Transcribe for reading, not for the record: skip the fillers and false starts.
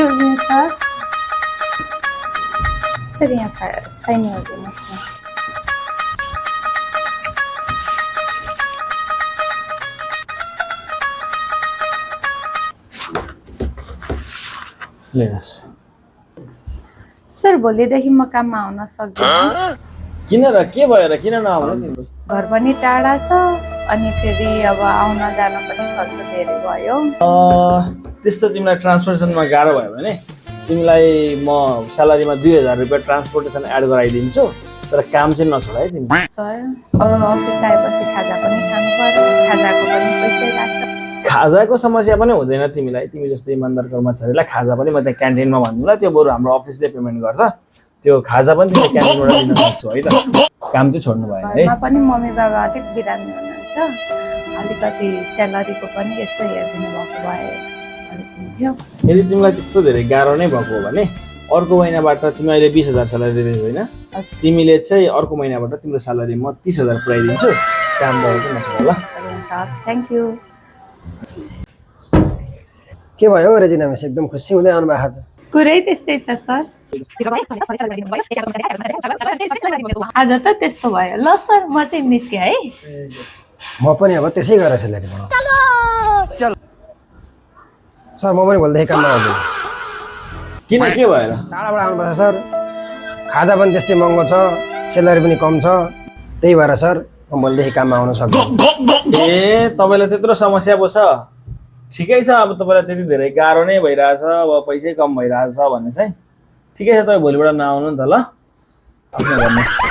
excuse me sir sir यहाँ sign गरिदिनुहोस् न लिनुहोस् सर भोलिदेखि म काममा आउन सक्दिनँ किन र के भयो र किन नआउनु तिम्रो घर पनि टाढा छ अनि फेरि अब आउन जान पनि खर्च धेरै भयो त्यस्तो तिमीलाई ट्रान्सपोर्टेसनमा गाह्रो भयो भने तिमीलाई म स्यालेरीमा 2000 रुपियाँ ट्रान्सपोर्टेसन एड गराइदिन्छु तर काम चाहिँ नछोड है तिमी सर अब अफिस आएपछि खाजा पनि खानु पर्यो खाजाको पनि पैसै लाग्छ खाजाको समस्या पनि हुँदैन तिमीलाई तिमी जस्तो इमानदार कर्मचारीलाई खाजा पनि म त्यहाँ क्यान्टिनमा भन्नुला त्यो बरु हाम्रो अफिसले पेमेन्ट गर्छ त्यो खाजा पनि तिमीले क्यान्टिनबाट लिन सक्छौ है त काम चाहिँ छोड्नु भएन है घरमा पनि मम्मी बाबा अलिक बिरामी हुनुहुन्छ अलिकति स्यालेरीको पनि यसो हेरिदिनु भएको भए अलिक हुन्थ्यो यदि तिमीलाई त्यस्तो धेरै गाह्रो नै भएको हो भने अर्को महिनाबाट तिमी अहिले 20,000 स्यालेरी दिँदै होइन तिमीले चाहिँ अर्को महिनाबाट तिम्रो स्यालेरी म 30,000 पुऱ्याइदिन्छु काम गरेको नछोड ल थ्याङ्क यू के भयो रेजिना मिस एकदम खुसी हुँदै आउनु भएको त कुरै त्यस्तै छ सर आज त त्यस्तो भयो ल सर म चाहिँ निस्केँ है म पनि अब त्यसै गरेर स्यालेरी बढाउँछु सर म पनि भोलिदेखि काममा आउँछु किन के भएर टाढाबाट आउनुपर्छ सर खाजा पनि त्यस्तै महँगो छ स्यालेरी पनि कम छ त्यही भएर सर म भोलिदेखि काममा आउन सक्दिनँ ए तपाईँलाई त्यत्रो समस्या पो छ ठिकै छ अब तपाईँलाई त्यति धेरै गाह्रो नै भइरहेछ अब पैसै कम भइरहेछ भने चाहिँ ठिकै छ तपाईँ भोलिबाट नआउनु नि त ल आफ्नो भन्नुहोस्